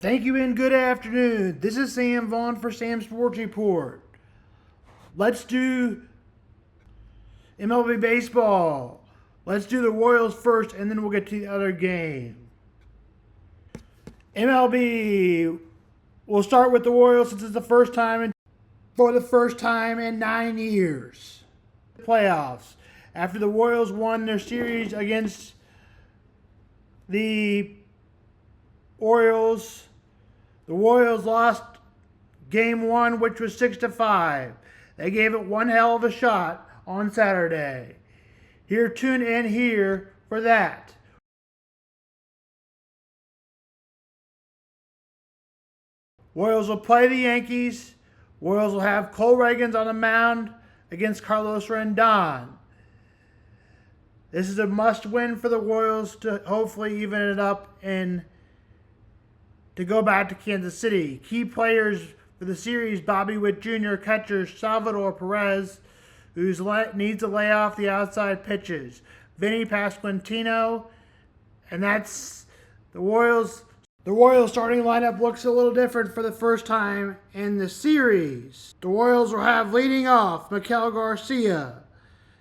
Thank you and good afternoon. This is Sam Vaughn for Sam Sports Report. Let's do MLB baseball. Let's do the Royals first and then we'll get to the other game. MLB, we'll start with the Royals since it's the first time in 9 years. Playoffs. After the Royals won their series against the Orioles, the Royals lost game 1, which was 6-5. They gave it one hell of a shot on Saturday. Tune in here for that. Royals will play the Yankees. Royals will have Cole Gradians on the mound against Carlos Rendon. This is a must-win for the Royals to hopefully even it up and to go back to Kansas City. Key players for the series: Bobby Witt Jr., catcher Salvador Perez, who needs to lay off the outside pitches, Vinny Pasquantino, and that's the Royals. The Royals starting lineup looks a little different for the first time in the series. The Royals will have leading off Miguel Garcia.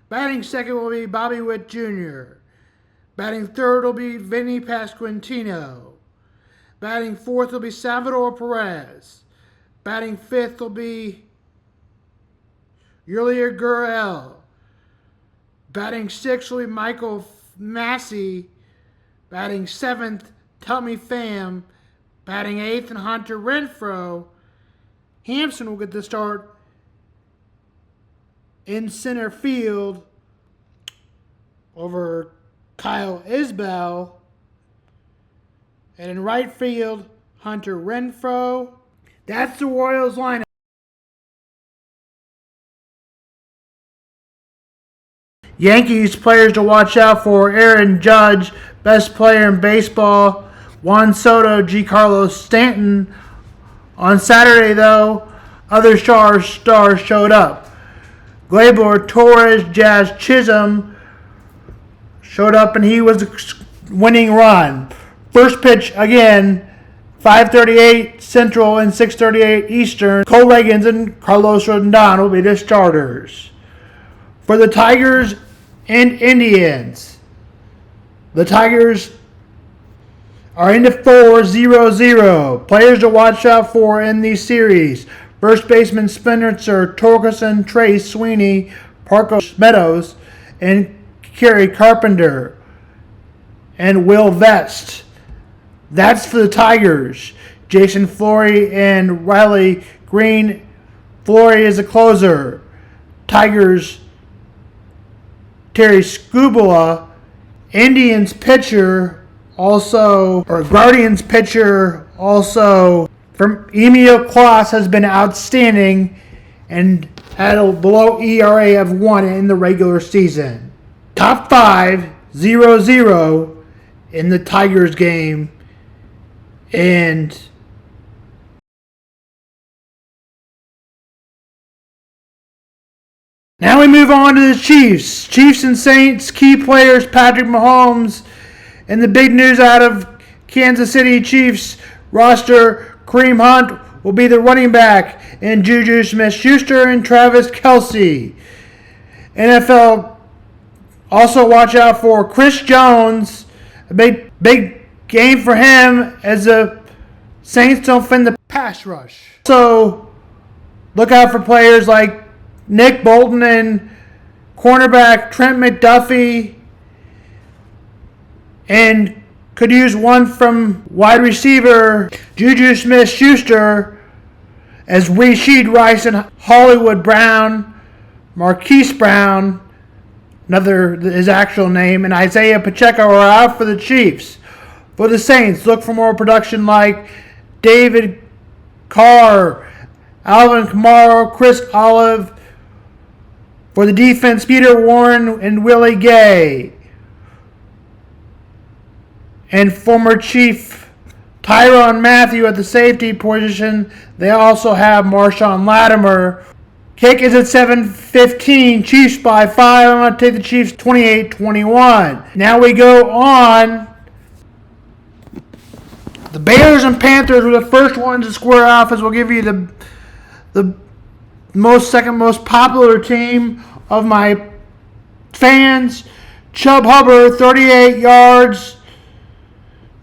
Batting second will be Bobby Witt Jr. Batting third will be Vinny Pasquantino. Batting fourth will be Salvador Perez. Batting fifth will be Yuli Gurriel. Batting sixth will be Michael Massey. Batting seventh, Tommy Pham. Batting eighth and Hunter Renfroe. Hampson will get the start in center field over Kyle Isbell. And in right field, Hunter Renfroe. That's the Royals lineup. Yankees players to watch out for: Aaron Judge, best player in baseball; Juan Soto, Giancarlo Stanton. On Saturday, though, other stars showed up. Gleyber Torres, Jazz Chisholm showed up, and he was the winning run. First pitch, again, 5:38 Central and 6:38 Eastern. Cole Gradians and Carlos Rodon will be the starters. For the Tigers and Indians, the Tigers are into 4-0-0. Players to watch out for in these series: first baseman Spencer Torkelson, Trey Sweeney, Parker Meadows, and Kerry Carpenter, and Will Vest. That's for the Tigers. Jason Fleury and Riley Green. Fleury is a closer. Tigers, Terry Scubula. Indians pitcher Guardians pitcher also from Emil Klaus has been outstanding and had a below ERA of 1 in the regular season. Top 5, 0-0 in the Tigers game. And now we move on to the Chiefs. Chiefs and Saints, key players: Patrick Mahomes. And the big news out of Kansas City Chiefs roster: Kareem Hunt will be the running back, and Juju Smith-Schuster and Travis Kelce. NFL, also watch out for Chris Jones. A big game for him as the Saints don't defend the pass rush. So look out for players like Nick Bolton and cornerback Trent McDuffie, and could use one from wide receiver Juju Smith-Schuster, as Rashid Rice and Hollywood Brown, Marquise Brown, his actual name, and Isaiah Pacheco are out for the Chiefs. For the Saints, look for more production like David Carr, Alvin Kamara, Chris Olive. For the defense, Peter Warren and Willie Gay. And former Chief Tyrann Mathieu at the safety position. They also have Marshawn Latimer. Kick is at 7:15. Chiefs by 5. I'm going to take the Chiefs 28-21. Now we go on The Bears and Panthers were the first ones to square off, as we'll give you the second most popular team of my fans. Chubb Hubbard, 38 yards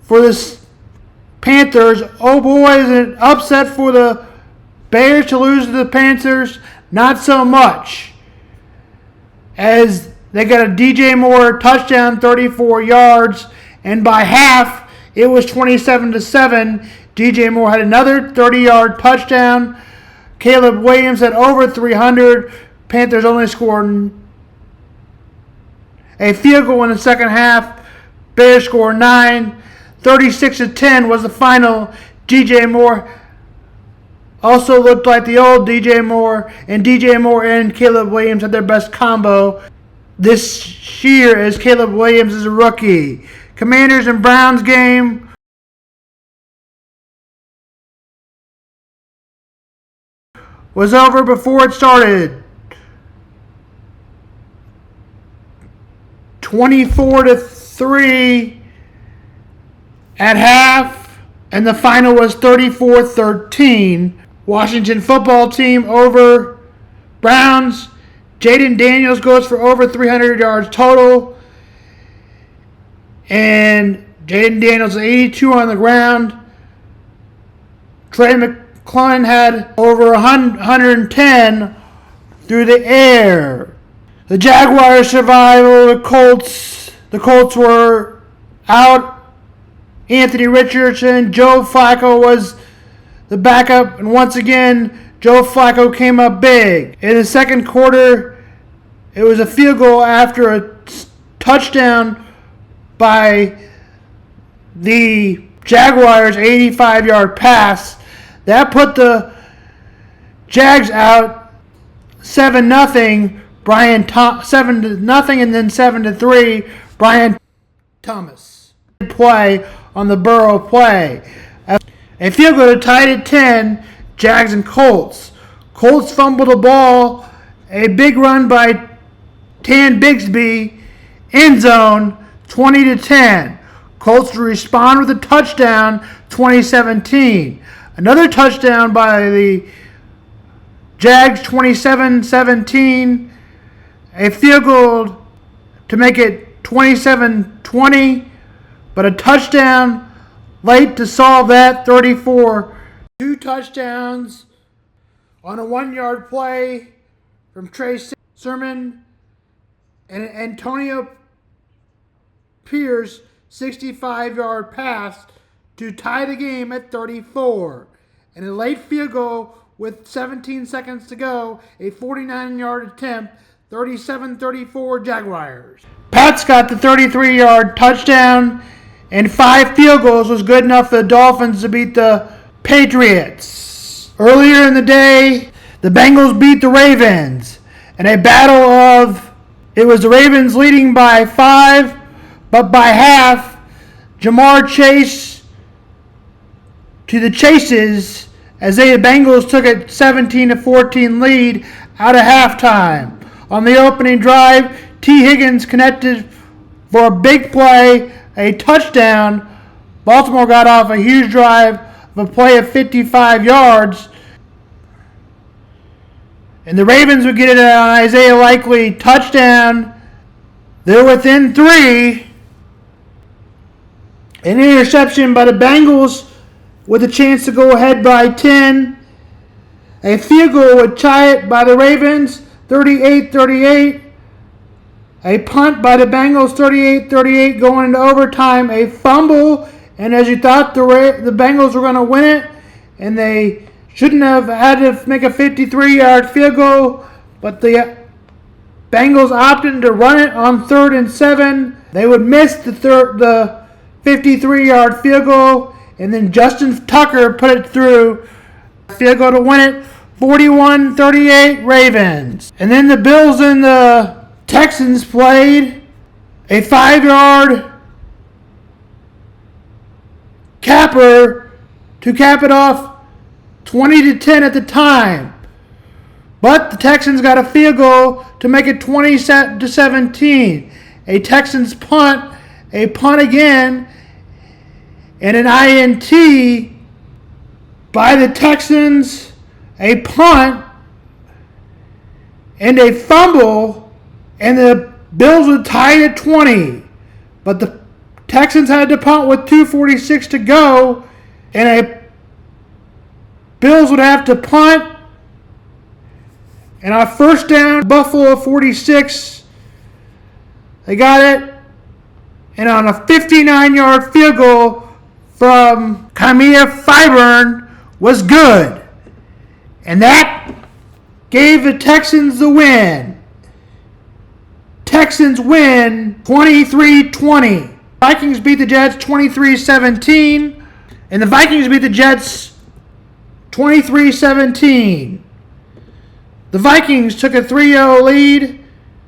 for the Panthers. Oh boy, is it an upset for the Bears to lose to the Panthers? Not so much, as they got a DJ Moore touchdown, 34 yards, and by half it was 27-7. DJ Moore had another 30-yard touchdown. Caleb Williams had over 300. Panthers only scored a field goal in the second half. Bears scored 9. 36-10 was the final. DJ Moore also looked like the old DJ Moore, and DJ Moore and Caleb Williams had their best combo this year, as Caleb Williams is a rookie. Commanders and Browns game was over before it started. 24-3 at half, and the final was 34-13. Washington football team over Browns. Jaden Daniels goes for over 300 yards total, and Jaden Daniels 82 on the ground. Trey McClellan had over 110 through the air. The Jaguars survived over the Colts. The Colts were out. Anthony Richardson, Joe Flacco was the backup, and once again, Joe Flacco came up big. In the second quarter, it was a field goal after a touchdown by the Jaguars' 85-yard pass. That put the Jags out 7-0. 7-0, and then 7-3. Brian Thomas play on the Burrow play. A field goal tied at 10. Jags and Colts. Colts fumbled the ball. A big run by Tan Bigsby. End zone. 20-10. Colts to respond with a touchdown. 2017. Another touchdown by the Jags. 27-17. A field goal to make it 27-20, but a touchdown late to solve that. 34. 2 touchdowns on a 1-yard play from Trey Sermon and Antonio Pierce, 65-yard pass to tie the game at 34. And a late field goal with 17 seconds to go, a 49-yard attempt. 37-34 Jaguars. Pats got the 33-yard touchdown, and 5 field goals was good enough for the Dolphins to beat the Patriots. Earlier in the day, the Bengals beat the Ravens in a battle of, it was the Ravens leading by 5, but by half, Jamar Chase to the Chases as the Bengals took a 17-14 lead out of halftime. On the opening drive, T. Higgins connected for a big play, a touchdown. Baltimore got off a huge drive of a play of 55 yards. And the Ravens would get it on Isaiah Likely touchdown. They're within 3. An interception by the Bengals with a chance to go ahead by 10. A field goal would tie it by the Ravens. 38-38. A punt by the Bengals, 38-38, going into overtime. A fumble, and as you thought the Bengals were going to win it, and they shouldn't have had to make a 53-yard field goal, but the Bengals opted to run it on 3rd and 7. They would miss the 53-yard field goal, and then Justin Tucker put it through. Field goal to win it. 41-38 Ravens. And then the Bills and the Texans played a 5-yard capper to cap it off 20-10 at the time. But the Texans got a field goal to make it 20-17. A Texans punt, a punt again, and an INT by the Texans, a punt, and a fumble, and the Bills would tie it at 20. But the Texans had to punt with 2:46 to go, and a Bills would have to punt. And on first down, Buffalo 46, they got it. And on a 59-yard field goal from Kamiah Fiburn was good. And that gave the Texans the win. Texans win 23-20. Vikings beat the Jets 23-17. And the Vikings beat the Jets 23-17. The Vikings took a 3-0 lead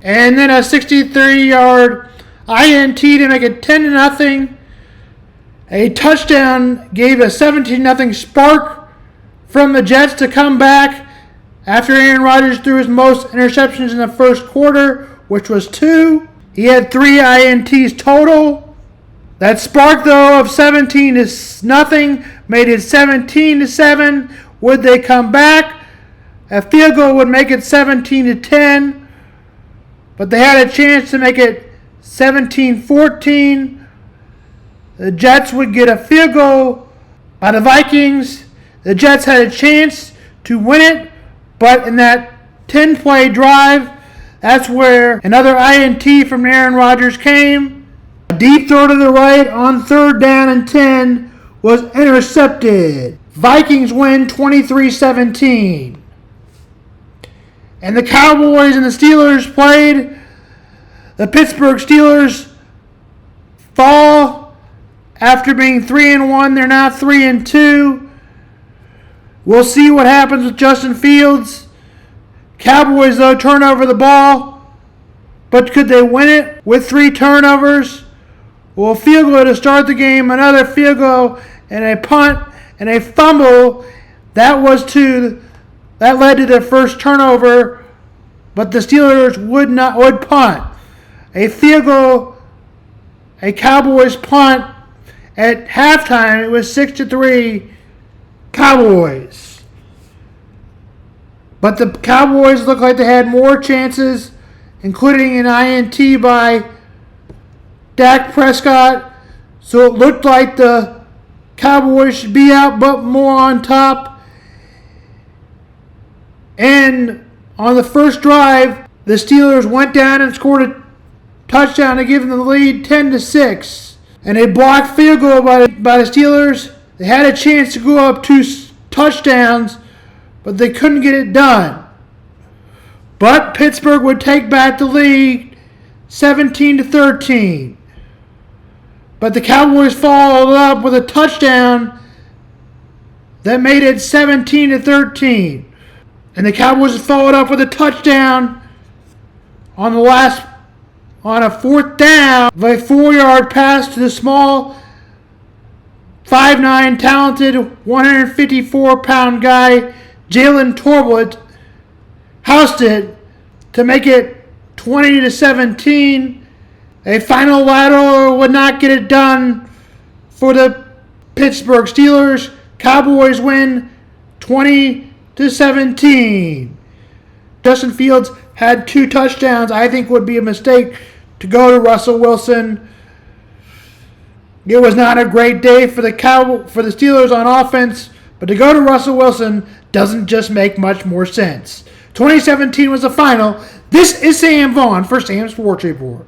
and then a 63-yard INT to make it 10-0. A touchdown gave a 17-0 spark from the Jets to come back after Aaron Rodgers threw his most interceptions in the first quarter, which was 2. He had 3 INTs total. That spark, though, of 17-0 made it 17-7. Would they come back? A field goal would make it 17-10, but they had a chance to make it 17-14. The Jets would get a field goal by the Vikings. The Jets had a chance to win it, but in that 10-play drive, that's where another INT from Aaron Rodgers came. A deep throw to the right on third down and 10 was intercepted. Vikings win 23-17. And the Cowboys and the Steelers played. The Pittsburgh Steelers fall after being 3-1. They're now 3-2. We'll see what happens with Justin Fields. Cowboys, though, turn over the ball. But could they win it with 3 turnovers? Well, a field goal to start the game, another field goal, and a punt, and a fumble. That led to their first turnover, but the Steelers would punt. A field goal, a Cowboys punt. At halftime, it was 6-3 Cowboys. But the Cowboys looked like they had more chances, including an INT by Dak Prescott. So it looked like the Cowboys should be out, but more on top. And on the first drive, the Steelers went down and scored a touchdown to give them the lead 10-6. And a blocked field goal by the Steelers. They had a chance to go up 2 touchdowns, but they couldn't get it done. But Pittsburgh would take back the lead 17-13. But the Cowboys followed up with a touchdown that made it 17-13. And the Cowboys followed up with a touchdown on a fourth down of a 4-yard pass to the small 5'9", talented 154-pound guy, Jalen Torbett, housed it to make it 20-17. A final lateral would not get it done for the Pittsburgh Steelers. Cowboys win 20-17. Justin Fields had 2 touchdowns. I think would be a mistake to go to Russell Wilson. It was not a great day for the Steelers on offense, but to go to Russell Wilson doesn't just make much more sense. 2017 was the final. This is Sam Vaughn for Sam's Sports Report.